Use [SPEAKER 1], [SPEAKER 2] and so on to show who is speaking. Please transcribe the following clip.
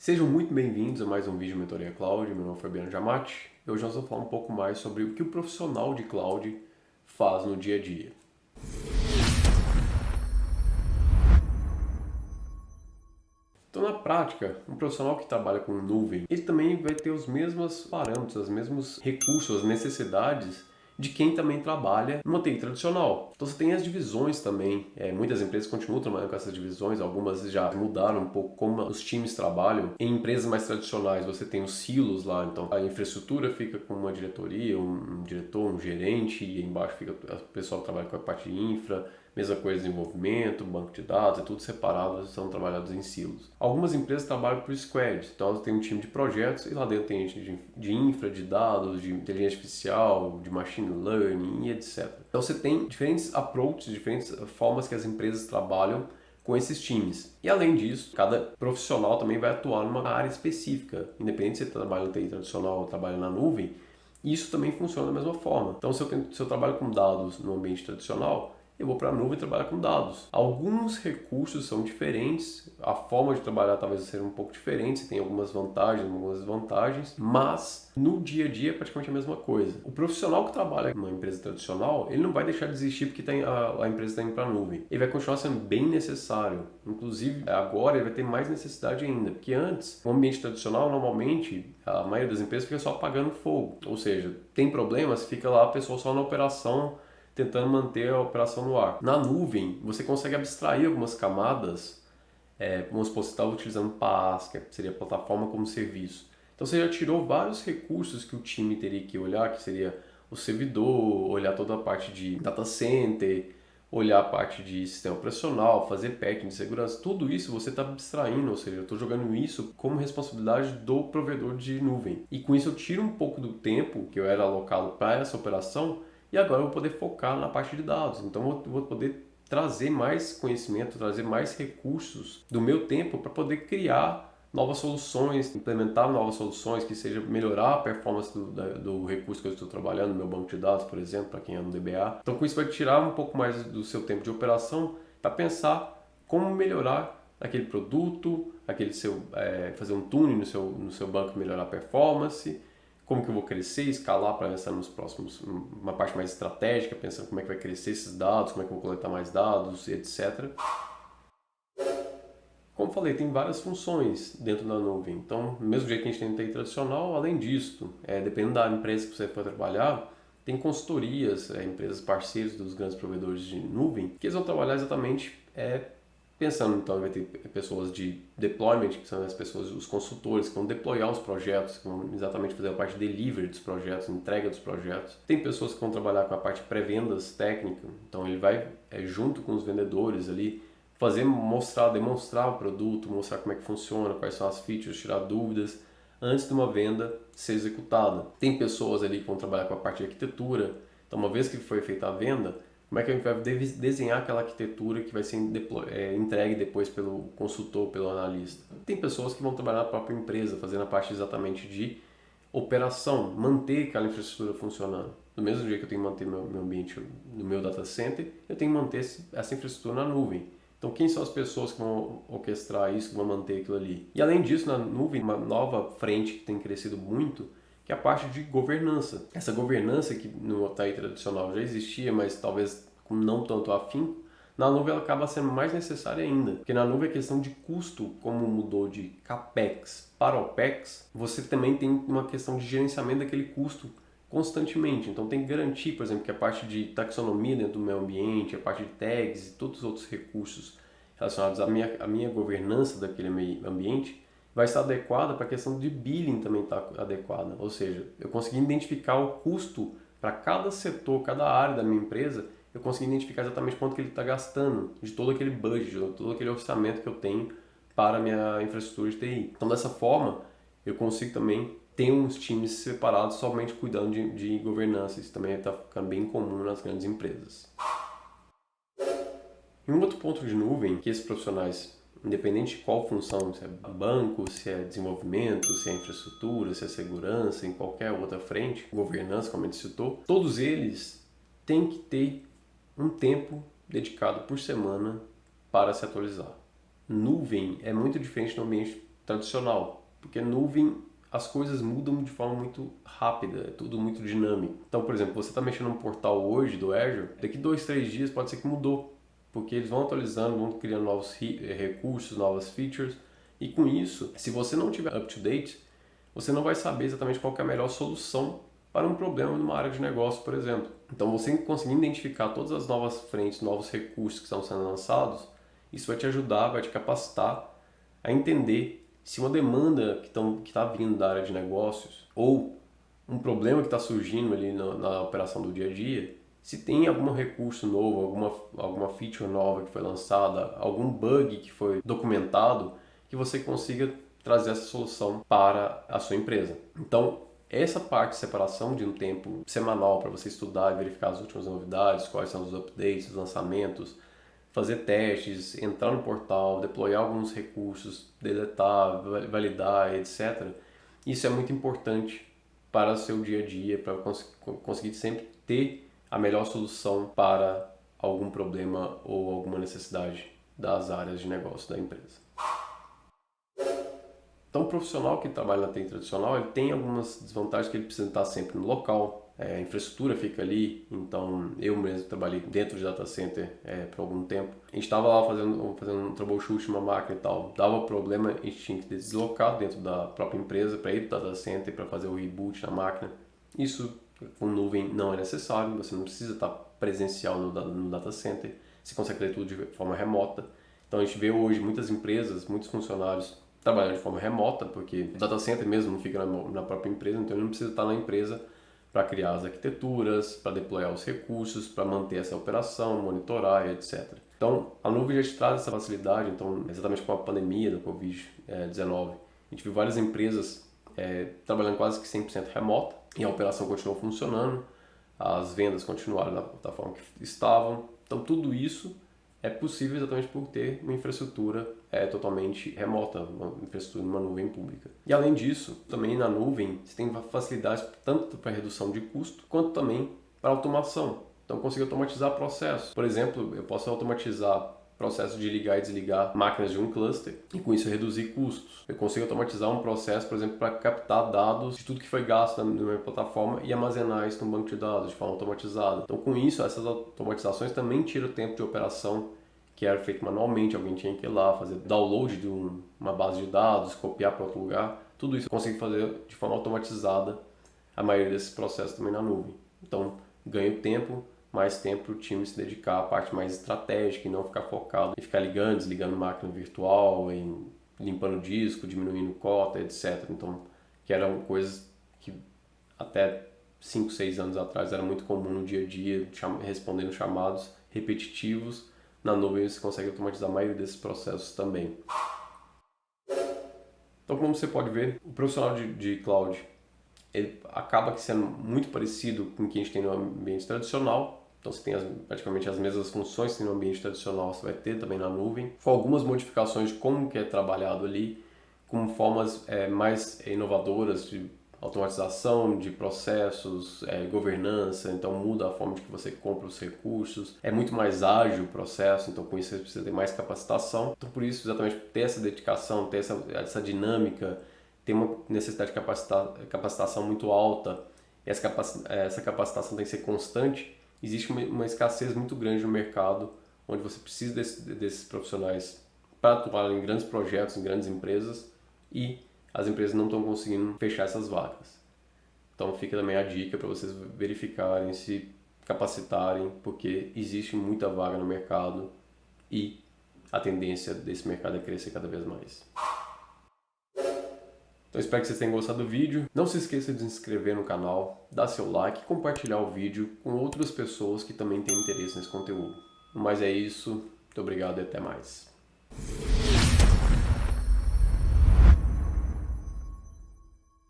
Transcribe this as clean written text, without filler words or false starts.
[SPEAKER 1] Sejam muito bem-vindos a mais um vídeo Mentoria Cloud. Meu nome é Fabiano Giamatti e hoje nós vamos falar um pouco mais sobre o que o profissional de cloud faz no dia a dia. Então, na prática, um profissional que trabalha com nuvem, ele também vai ter os mesmos parâmetros, os mesmos recursos, as necessidades de quem também trabalha numa TI tradicional. Então você tem as divisões também, muitas empresas continuam trabalhando com essas divisões, algumas já mudaram um pouco como os times trabalham. Em empresas mais tradicionais você tem os silos lá, então a infraestrutura fica com uma diretoria, um diretor, um gerente, e embaixo fica o pessoal que trabalha com a parte de infra, mesma coisa, desenvolvimento, banco de dados, é tudo separado, são trabalhados em silos. Algumas empresas trabalham por squads, então elas têm um time de projetos e lá dentro tem gente de infra, de dados, de inteligência artificial, de machine learning e etc. Então você tem diferentes approaches, diferentes formas que as empresas trabalham com esses times. E além disso, cada profissional também vai atuar numa área específica, independente se você trabalha no TI tradicional ou trabalha na nuvem, isso também funciona da mesma forma. Então se eu trabalho com dados no ambiente tradicional, eu vou para a nuvem trabalhar com dados. Alguns recursos são diferentes, a forma de trabalhar talvez seja um pouco diferente, você tem algumas vantagens, algumas desvantagens, mas no dia a dia é praticamente a mesma coisa. O profissional que trabalha numa empresa tradicional, ele não vai deixar de existir porque a empresa está indo para a nuvem. Ele vai continuar sendo bem necessário. Inclusive, agora ele vai ter mais necessidade ainda, porque antes, no ambiente tradicional, normalmente, a maioria das empresas fica só apagando fogo. Ou seja, tem problemas, fica lá a pessoa só na operação, tentando manter a operação no ar. Na nuvem, você consegue abstrair algumas camadas, vamos supor, você está utilizando PaaS, que seria a plataforma como serviço. Então você já tirou vários recursos que o time teria que olhar, que seria o servidor, olhar toda a parte de data center, olhar a parte de sistema operacional, fazer patching de segurança, tudo isso você está abstraindo, ou seja, eu estou jogando isso como responsabilidade do provedor de nuvem. E com isso eu tiro um pouco do tempo que eu era alocado para essa operação e agora eu vou poder focar na parte de dados. Então eu vou poder trazer mais conhecimento, trazer mais recursos do meu tempo para poder criar novas soluções, implementar novas soluções que seja melhorar a performance do recurso que eu estou trabalhando, no meu banco de dados, por exemplo, para quem é no DBA. Então com isso vai tirar um pouco mais do seu tempo de operação para pensar como melhorar aquele produto, fazer um tuning no seu banco, melhorar a performance, como que eu vou crescer, escalar para pensar nos próximos, uma parte mais estratégica, pensando como é que vai crescer esses dados, como é que eu vou coletar mais dados, etc. Como falei, tem várias funções dentro da nuvem. Então, do mesmo jeito que a gente tem no TI tradicional, além disso, dependendo da empresa que você for trabalhar, tem consultorias, empresas parceiras dos grandes provedores de nuvem, que eles vão trabalhar exatamente pensando, então, vai ter pessoas de deployment, que são as pessoas, os consultores, que vão deployar os projetos, que vão exatamente fazer a parte de delivery dos projetos, entrega dos projetos. Tem pessoas que vão trabalhar com a parte pré-vendas técnica, então ele vai, junto com os vendedores ali, demonstrar o produto, mostrar como é que funciona, quais são as features, tirar dúvidas, antes de uma venda ser executada. Tem pessoas ali que vão trabalhar com a parte de arquitetura, então uma vez que foi feita a venda, como é que a gente vai desenhar aquela arquitetura que vai ser entregue depois pelo consultor, pelo analista. Tem pessoas que vão trabalhar na própria empresa, fazendo a parte exatamente de operação, manter aquela infraestrutura funcionando. Do mesmo jeito que eu tenho que manter meu ambiente no meu data center, eu tenho que manter essa infraestrutura na nuvem. Então, quem são as pessoas que vão orquestrar isso, que vão manter aquilo ali? E além disso, na nuvem, uma nova frente que tem crescido muito, que é a parte de governança. Essa governança que no TI tradicional já existia, mas talvez com não tanto afim, na nuvem ela acaba sendo mais necessária ainda. Porque na nuvem a questão de custo, como mudou de CAPEX para OPEX, você também tem uma questão de gerenciamento daquele custo constantemente. Então tem que garantir, por exemplo, que a parte de taxonomia dentro do meu ambiente, a parte de tags e todos os outros recursos relacionados à minha governança daquele meio ambiente vai estar adequada para a questão de billing também estar adequada. Ou seja, eu consegui identificar o custo para cada setor, cada área da minha empresa, eu consegui identificar exatamente quanto que ele está gastando de todo aquele budget, de todo aquele orçamento que eu tenho para a minha infraestrutura de TI. Então, dessa forma, eu consigo também ter uns times separados somente cuidando de governança. Isso também está ficando bem comum nas grandes empresas. E um outro ponto de nuvem que esses profissionais, independente de qual função, se é banco, se é desenvolvimento, se é infraestrutura, se é segurança, em qualquer outra frente, governança, como a gente citou, todos eles têm que ter um tempo dedicado por semana para se atualizar. Nuvem é muito diferente do ambiente tradicional, porque nuvem as coisas mudam de forma muito rápida, é tudo muito dinâmico. Então, por exemplo, você está mexendo num portal hoje do Azure, daqui 2, 3 dias pode ser que mudou, porque eles vão atualizando, vão criando novos recursos, novas features, e com isso, se você não tiver up-to-date, você não vai saber exatamente qual que é a melhor solução para um problema numa área de negócio, por exemplo. Então, você conseguir identificar todas as novas frentes, novos recursos que estão sendo lançados, isso vai te ajudar, vai te capacitar a entender se uma demanda que está vindo da área de negócios ou um problema que está surgindo ali na operação do dia a dia, se tem algum recurso novo, alguma feature nova que foi lançada, algum bug que foi documentado, que você consiga trazer essa solução para a sua empresa. Então, essa parte de separação de um tempo semanal para você estudar e verificar as últimas novidades, quais são os updates, os lançamentos, fazer testes, entrar no portal, deployar alguns recursos, deletar, validar, etc. Isso é muito importante para o seu dia a dia, para conseguir sempre ter a melhor solução para algum problema ou alguma necessidade das áreas de negócio da empresa. Então, o profissional que trabalha na TI tradicional, ele tem algumas desvantagens que ele precisa estar sempre no local. A infraestrutura fica ali, então eu mesmo trabalhei dentro de data center por algum tempo. A gente estava lá fazendo um troubleshoot numa máquina e tal, dava problema, a gente tinha que deslocar dentro da própria empresa para ir para o data center para fazer o reboot na máquina. Isso com nuvem não é necessário, você não precisa estar presencial no data center, você consegue fazer tudo de forma remota. Então a gente vê hoje muitas empresas, muitos funcionários trabalhando de forma remota, porque o data center mesmo não fica na própria empresa, então ele não precisa estar na empresa para criar as arquiteturas, para deployar os recursos, para manter essa operação, monitorar e etc. Então, a nuvem já te traz essa facilidade. Então, exatamente com a pandemia da Covid-19, a gente viu várias empresas trabalhando quase que 100% remota e a operação continuou funcionando, as vendas continuaram da forma que estavam. Então, tudo isso é possível exatamente por ter uma infraestrutura totalmente remota, uma infraestrutura numa nuvem pública. E além disso, também na nuvem você tem facilidades tanto para redução de custo, quanto também para automação. Então eu consigo automatizar processos. Por exemplo, eu posso automatizar processo de ligar e desligar máquinas de um cluster e com isso reduzir custos. Eu consigo automatizar um processo, por exemplo, para captar dados de tudo que foi gasto na minha plataforma e armazenar isso no banco de dados de forma automatizada. Então com isso, essas automatizações também tiram o tempo de operação que era feito manualmente, alguém tinha que ir lá fazer download de uma base de dados, copiar para outro lugar. Tudo isso eu consigo fazer de forma automatizada, a maioria desses processos também na nuvem. Então ganho tempo, mais tempo para o time se dedicar à parte mais estratégica e não ficar focado em ficar ligando, desligando máquina virtual, em limpando disco, diminuindo cota, etc. Então, que eram coisas que até 5, 6 anos atrás era muito comum no dia a dia, respondendo chamados repetitivos. Na nuvem você consegue automatizar a maioria desses processos também. Então, como você pode ver, o profissional de cloud ele acaba sendo muito parecido com o que a gente tem no ambiente tradicional. Então você tem praticamente as mesmas funções que tem no ambiente tradicional, você vai ter também na nuvem, com algumas modificações de como que é trabalhado ali, com formas mais inovadoras de automatização de processos, governança, então muda a forma de que você compra os recursos, é muito mais ágil o processo, então com isso você precisa ter mais capacitação. Então por isso, exatamente, ter essa dedicação, ter essa dinâmica, ter uma necessidade de capacitação muito alta, e essa capacitação tem que ser constante. Existe uma escassez muito grande no mercado, onde você precisa desses profissionais para atuar em grandes projetos, em grandes empresas, e as empresas não estão conseguindo fechar essas vagas. Então fica também a dica para vocês verificarem, se capacitarem, porque existe muita vaga no mercado e a tendência desse mercado é crescer cada vez mais. Então espero que vocês tenham gostado do vídeo. Não se esqueça de se inscrever no canal, dar seu like e compartilhar o vídeo com outras pessoas que também têm interesse nesse conteúdo. Mas é isso. Muito obrigado e até mais.